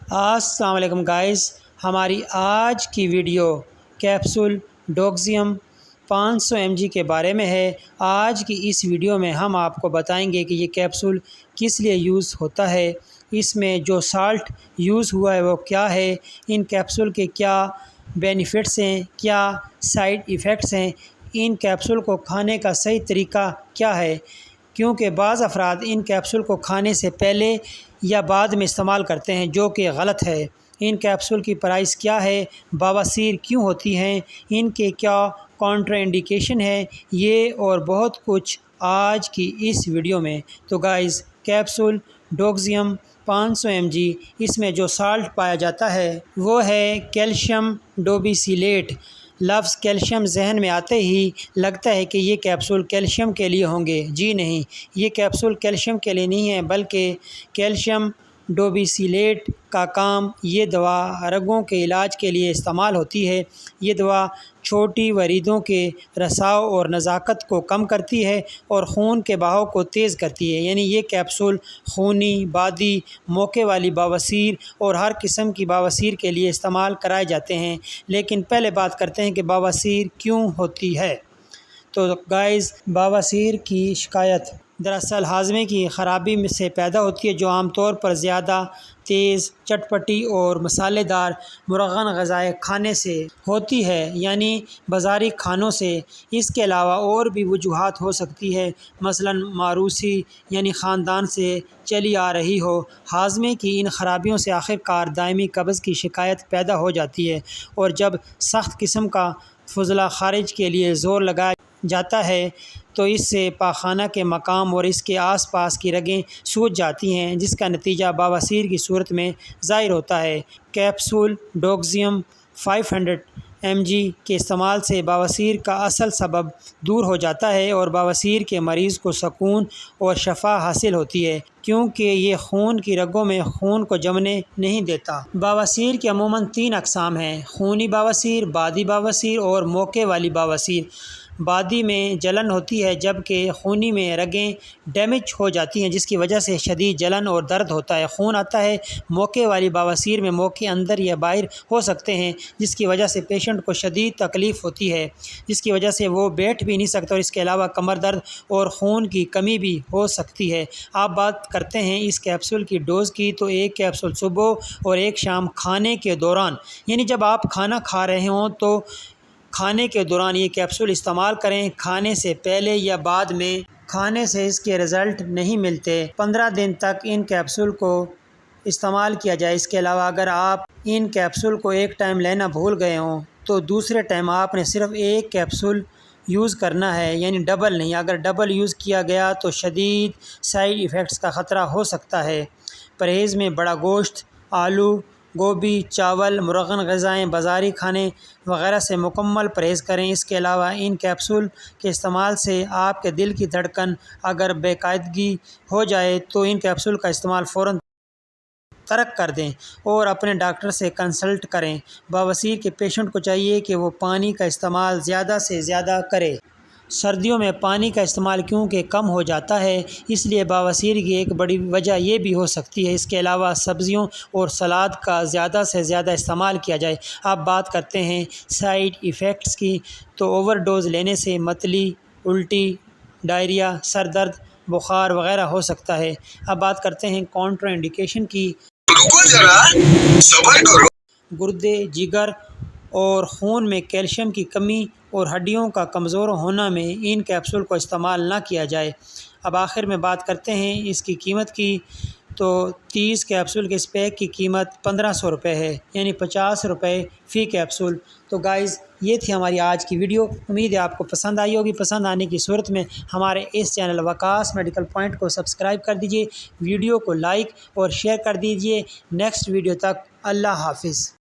السلام علیکم گائز، ہماری آج کی ویڈیو کیپسول ڈوکسیم 500 mg کے بارے میں ہے۔ آج کی اس ویڈیو میں ہم آپ کو بتائیں گے کہ یہ کیپسول کس لیے یوز ہوتا ہے، اس میں جو سالٹ یوز ہوا ہے وہ کیا ہے، ان کیپسول کے کیا بینیفٹس ہیں، کیا سائیڈ ایفیکٹس ہیں، ان کیپسول کو کھانے کا صحیح طریقہ کیا ہے، کیونکہ بعض افراد ان کیپسول کو کھانے سے پہلے یا بعد میں استعمال کرتے ہیں جو کہ غلط ہے۔ ان کیپسول کی پرائس کیا ہے، بواسیر کیوں ہوتی ہیں، ان کے کیا کانٹرا انڈیکیشن ہے، یہ اور بہت کچھ آج کی اس ویڈیو میں۔ تو گائز، کیپسول ڈوکسیم 500 mg، اس میں جو سالٹ پایا جاتا ہے وہ ہے کیلشیم ڈوبیسیلیٹ۔ لفظ کیلشیم ذہن میں آتے ہی لگتا ہے کہ یہ کیپسول کیلشیم کے لیے ہوں گے۔ جی نہیں، یہ کیپسول کیلشیم کے لیے نہیں ہے، بلکہ کیلشیم ڈوبیسیلیٹ کا کام یہ دوا رگوں کے علاج کے لیے استعمال ہوتی ہے۔ یہ دوا چھوٹی وریدوں کے رساؤ اور نزاکت کو کم کرتی ہے اور خون کے بہاؤ کو تیز کرتی ہے۔ یعنی یہ کیپسول خونی، بادی، موقع والی بواسیر اور ہر قسم کی بواسیر کے لیے استعمال کرائے جاتے ہیں۔ لیکن پہلے بات کرتے ہیں کہ بواسیر کیوں ہوتی ہے۔ تو گائز، بواسیر کی شکایت دراصل ہاضمے کی خرابی سے پیدا ہوتی ہے، جو عام طور پر زیادہ تیز، چٹپٹی اور مسالے دار مرغن غذائیں کھانے سے ہوتی ہے، یعنی بازاری کھانوں سے۔ اس کے علاوہ اور بھی وجوہات ہو سکتی ہے، مثلاً موروثی یعنی خاندان سے چلی آ رہی ہو۔ ہاضمے کی ان خرابیوں سے آخر کار دائمی قبض کی شکایت پیدا ہو جاتی ہے، اور جب سخت قسم کا فضلہ خارج کے لیے زور لگایا جاتا ہے تو اس سے پاخانہ کے مقام اور اس کے آس پاس کی رگیں سوج جاتی ہیں، جس کا نتیجہ بواسیر کی صورت میں ظاہر ہوتا ہے۔ کیپسول ڈوکسیم 500 mg کے استعمال سے بواسیر کا اصل سبب دور ہو جاتا ہے اور بواسیر کے مریض کو سکون اور شفا حاصل ہوتی ہے، کیونکہ یہ خون کی رگوں میں خون کو جمنے نہیں دیتا۔ بواسیر کی عموماً 3 اقسام ہیں: خونی بواسیر، بادی بواسیر اور موقع والی بواسیر۔ بادی میں جلن ہوتی ہے، جبکہ خونی میں رگیں ڈیمیج ہو جاتی ہیں، جس کی وجہ سے شدید جلن اور درد ہوتا ہے، خون آتا ہے۔ موقع والی بواسیر میں موقع اندر یا باہر ہو سکتے ہیں، جس کی وجہ سے پیشنٹ کو شدید تکلیف ہوتی ہے، جس کی وجہ سے وہ بیٹھ بھی نہیں سکتا، اور اس کے علاوہ کمر درد اور خون کی کمی بھی ہو سکتی ہے۔ آپ بات کرتے ہیں اس کیپسول کی ڈوز کی، تو ایک کیپسول صبح اور ایک شام کھانے کے دوران، یعنی جب آپ کھانا کھا رہے ہوں تو کھانے کے دوران یہ کیپسول استعمال کریں، کھانے سے پہلے یا بعد میں کھانے سے اس کے رزلٹ نہیں ملتے۔ 15 دن تک ان کیپسول کو استعمال کیا جائے۔ اس کے علاوہ اگر آپ ان کیپسول کو ایک ٹائم لینا بھول گئے ہوں تو دوسرے ٹائم آپ نے صرف ایک کیپسول یوز کرنا ہے، یعنی ڈبل نہیں۔ اگر ڈبل یوز کیا گیا تو شدید سائیڈ ایفیکٹس کا خطرہ ہو سکتا ہے۔ پرہیز میں بڑا گوشت، آلو، گوبھی، چاول، مرغن غذائیں، بازاری کھانے وغیرہ سے مکمل پرہیز کریں۔ اس کے علاوہ ان کیپسول کے استعمال سے آپ کے دل کی دھڑکن اگر بے قاعدگی ہو جائے تو ان کیپسول کا استعمال فوراً ترک کر دیں اور اپنے ڈاکٹر سے کنسلٹ کریں۔ بواسیر کے پیشنٹ کو چاہیے کہ وہ پانی کا استعمال زیادہ سے زیادہ کرے۔ سردیوں میں پانی کا استعمال کیونکہ کم ہو جاتا ہے، اس لیے بواسیر کی ایک بڑی وجہ یہ بھی ہو سکتی ہے۔ اس کے علاوہ سبزیوں اور سلاد کا زیادہ سے زیادہ استعمال کیا جائے۔ آپ بات کرتے ہیں سائیڈ ایفیکٹس کی، تو اوور ڈوز لینے سے متلی، الٹی، ڈائریا، سر درد، بخار وغیرہ ہو سکتا ہے۔ اب بات کرتے ہیں کانٹرا انڈیکیشن کی۔ گردے، جگر اور خون میں کیلشیم کی کمی اور ہڈیوں کا کمزور ہونا میں ان کیپسول کو استعمال نہ کیا جائے۔ اب آخر میں بات کرتے ہیں اس کی قیمت کی، تو 30 کیپسول کے اس پیک کی قیمت 1500 روپے ہے، یعنی 50 روپے فی کیپسول۔ تو گائز، یہ تھی ہماری آج کی ویڈیو۔ امید ہے آپ کو پسند آئی ہوگی۔ پسند آنے کی صورت میں ہمارے اس چینل وقاص میڈیکل پوائنٹ کو سبسکرائب کر دیجئے، ویڈیو کو لائک اور شیئر کر دیجئے۔ نیکسٹ ویڈیو تک اللہ حافظ۔